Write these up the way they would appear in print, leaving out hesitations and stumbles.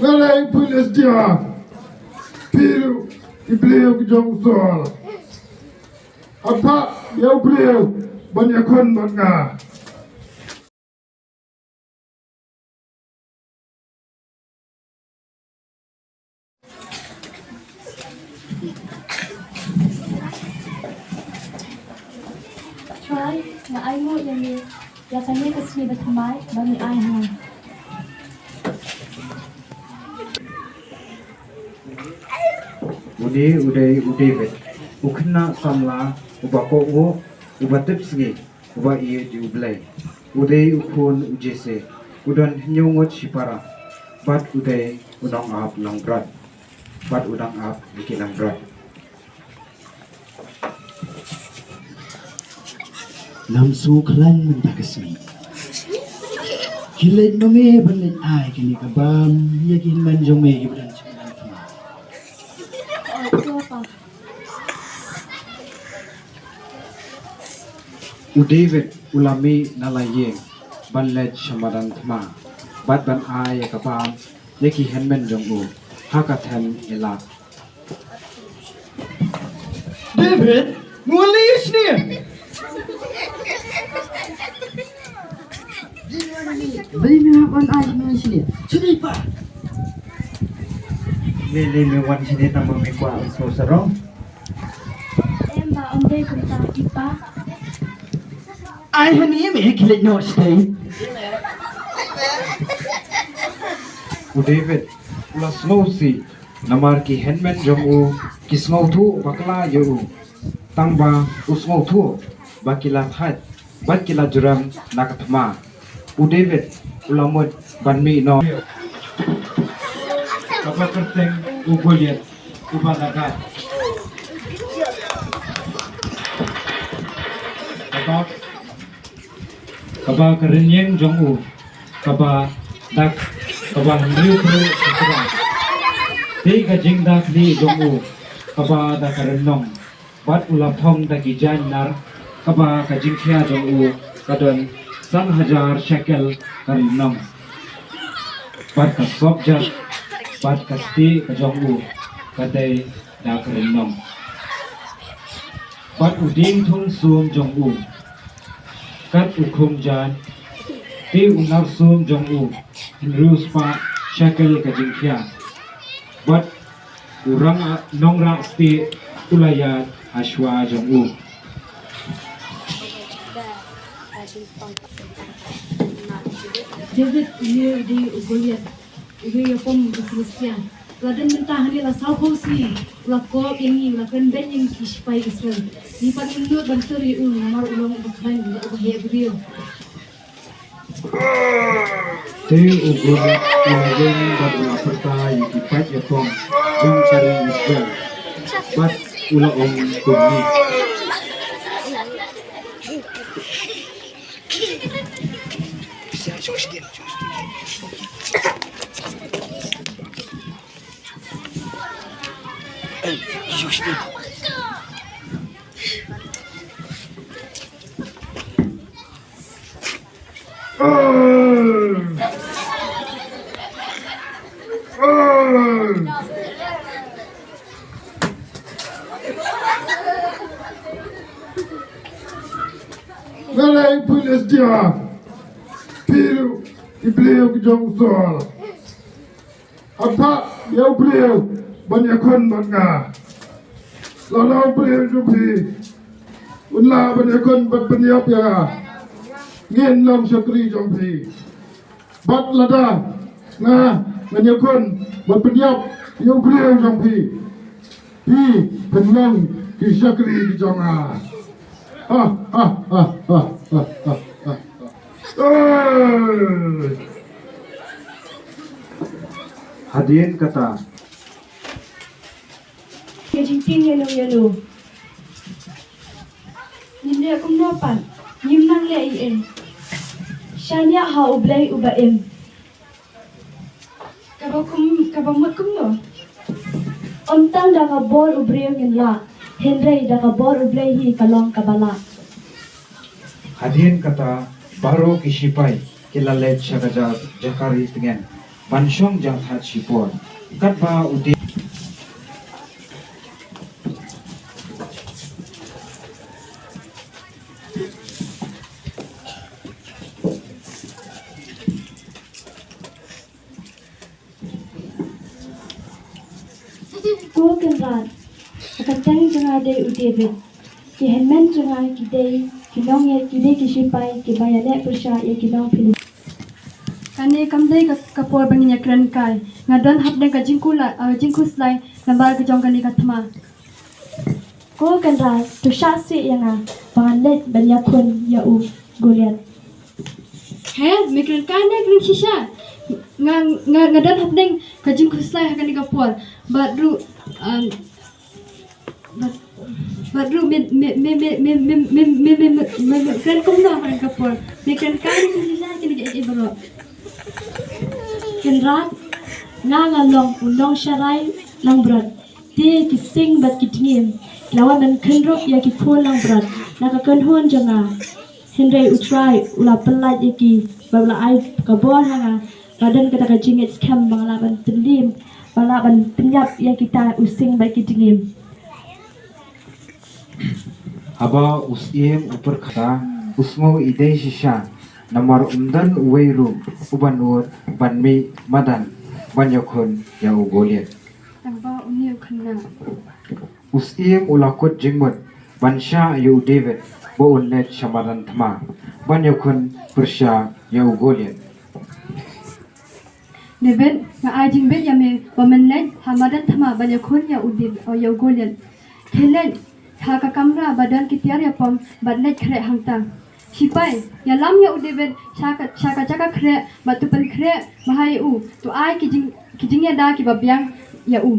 Ngalai pulis dia. Piu iblis ke jong sol. Apa yang beliau banyak kon manga. Khrai, là ai ngồiอย่างนี้อยากจะให้กระชีไปทำไมบางมีaiหง Uday vet ukna samla ubako ngo ubatip singi uba iye di ublay uday ukun ujese udan nyongot sipara bat uday udang ap lang brat bat udang ap bikin lang brat Lamsu klan mentakasmi. Kilit nome balit ay kini kabam yakin manjome ibran chuman kama. Tua pa uday vet ulami nalayeng banlet shamadan thma bat ban ay kapam yaki henmen jongu hakathen elak David, mulai isni. Beli minyak ay mulai isni. Sini pa. lele mewan sini tambah mekwa Jingsarong em và ông đây cũng ta đi pa Ay hani me kilit no stay. uday vet ula snow si namar ki henmen jongu ki snow thu bakla yu tangba usnow thu bakila phat bakila juram nakathma uday vet ulamut banmi no Kaba kerteng ugoyet ubanaga Kaba kerenyeng jongu Kaba dak Kaba henriu kru sisra Tiga jingda kli jongu Kaba dak kerenong Bat ulap thong dak ijan nar Kaba ka jingkhia jongu Kadon 1,000 shekel kerenong Bat ka sobja Bat ka sti ka jongu Kadai dak kerenong Bat uding thung suom jongu Kat ukum jan Ti unar suom jongu Henriu spa shekel ka jingkhia Bat urang nongra sti ulayat Shwa jongu David dia di ugoyet ugoyet pom Kristian ladan mentah ni la saukosi la ko ini la kan ben yang kispai Israel ni pan indo banteri namar ulong bakhan ni ugoyet brio Ti ugoyet ugoyet bat ula pertai ipat yapong Jong cari Israel Bat ula kumni Ngalai pulis dia. Piu iblis ke jong sol. Apa yang beliau banyak kon manga. Lalu beliau jupi. Unla banyak kon berpenyap ya. Ngin lam syakri jong pi. Bat lada. Nah, banyak kon berpenyap yang beliau jong pi. Pi penyang ki syakri jong ah. Hadien kata Kejingting yelo Ninde kum nopan Nyim nang le ien Shania ha ublay ubaim Kabamut kum no Omtang da ka bor ubriyong yin la Henry da ka bor ublay hi kalong kabala Hadien kata Baroh kisipai kilalet syakajat jakari tengen bansyong jang that sipon kat ba ude Ko kan rat akan tang jangai de David ki henman jangai ki de ki nong ye ki de ki sipai ki bayane persya ye ki nong pilih kane kamdai ka kapor banginya kran kai ngadon hapne ka jingkus lai nambar ka jong kani kathma ko kan rat tu syasi yang bangan let banya kun ya u goliat he mikran kane kran shisha ngadon hapne ka jingkus lai hakani kapor badru badru kran kumna hakani kapor mikran kane shisha kini ke Baroh Kenrat ngalong unong syarai lang berat dia kising bat kitnim lawan dan kendruk ya kipun lang berat nakakenhun janga Henry utrai ula pelat yaki babla ai kabon hanga badan kata kajingit skam banglaban tendim banglaban penyap ya kita using bat kitnim haba usim upar kata usmo ide shisha namar umdan uweiru ubanur banmi madan banyakun ya ugoliat tangba uniu khanna usim ulakut jingmut bansha yu David bo unlet shamaran thma banyakun persya ya ugoliat David na ajing bet yame wamenlet hamadan thama banyakun ya udib ya ugoliat kelen haka kamra badan kitiar ya pom badlet khre hangta Sipai, ya lam ya David shaka khre batu pen khre bahai u tu ai kijing ya da ki babyang ya u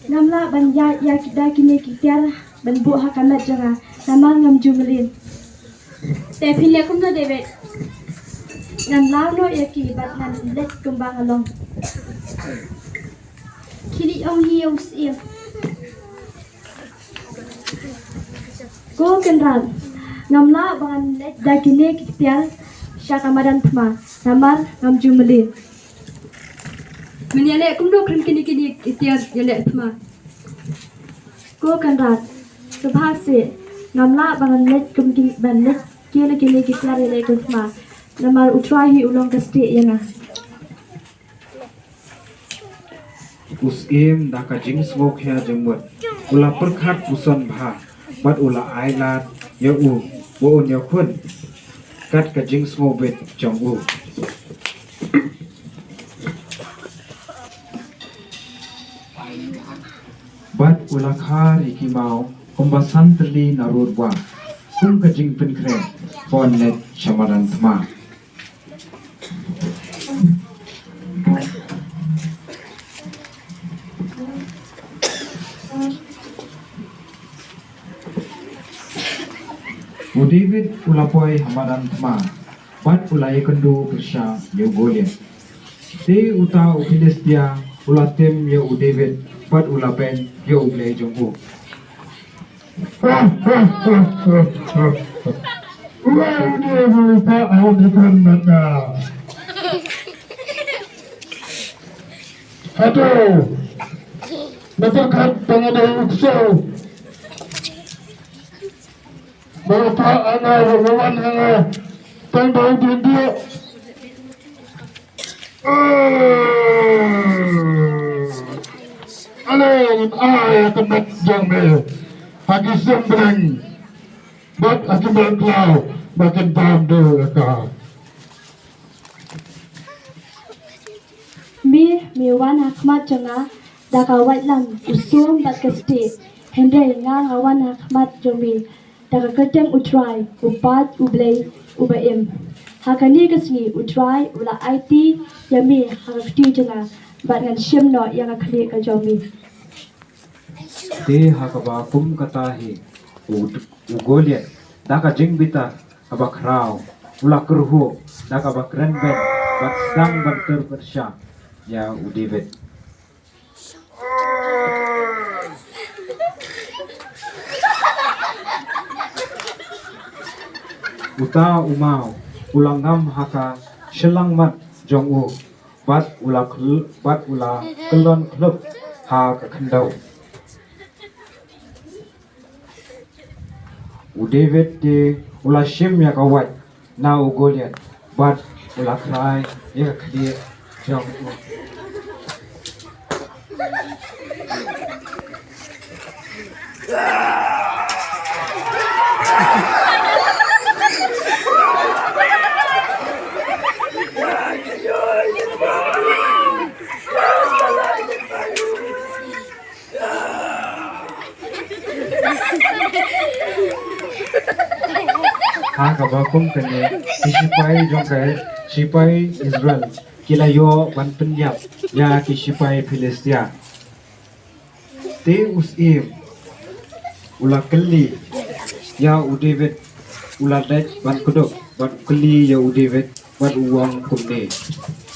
Namla ban ya kita kini kitiar ban bu hakamat janga nama ngam jumelin te phile kum no David ngam law no yaki bat nan let kumbang along kili ong hi ong sia ko kenran ngam la ban let da kini kitiar syaka madan thma namar ngam jumelin menyale kum do krin kini kitiar yale thma ko kenran Subha se namla bangan let kumkin ban let kile kitiar le kuthma namar utrahi ulong kaste yanga usim daka jingsmo khya jingmut ula perkhat puson bha bat ula ailat ya u bo un yakun kat ka jingsmo bet jong u bat ula khar ikimau kumbasan terli narurwa kum kajing penkre pon net shamaran thma David ulapoi hamaran thma bat ulai kendu persya ye goliat te uta upilistia ulatem ye David bat ulapen ye uble jongku Well, never thought I would depend on now. Hello, Matakat Pangadaw Show. Bapa ana wawan hanga tangbaw dindio. Alay ay kemet jangme. Hagi sembreng. Bak akibat klau makin pamdu ka. Mi wan hakmat janga daka wailam usum bat kaste Henry ngang awan hakmat jomi daka keteng utrai upat ublay ubaim hakani kasni utrai ula IT yami hakti janga bat ngan shim no yang Khlieh ka jomi te hakaba kum katahi ugoliat daka jingbita aba khraw ulah kerhu dak aba keren ben bat sang banter bersya ya u David uta umau ulangam haka selang mat jong u bat ula kelon klub ha ka khandau u David de ula shim ya kawat na u Goliath bat ula Khrai ya Khlieh jong u ha Kaba kum kene kisipai jong kai sipai Israel kilayo ban penyap ya kisipai Filistia te usim ula keli ya u David ula dek ban kodok ban keli ya u David ban uang kumne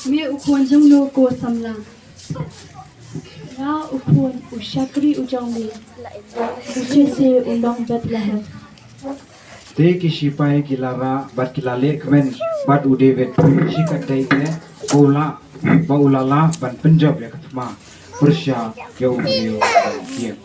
Me ukon jong no ko samla. Ya ukon usyakri ujong me. Uche se undong Bethlehem. te kisipai kilara bat kilale kemen bat u David sikat dai ke bola ba ulala ban penjab ya katma Persya ya u dia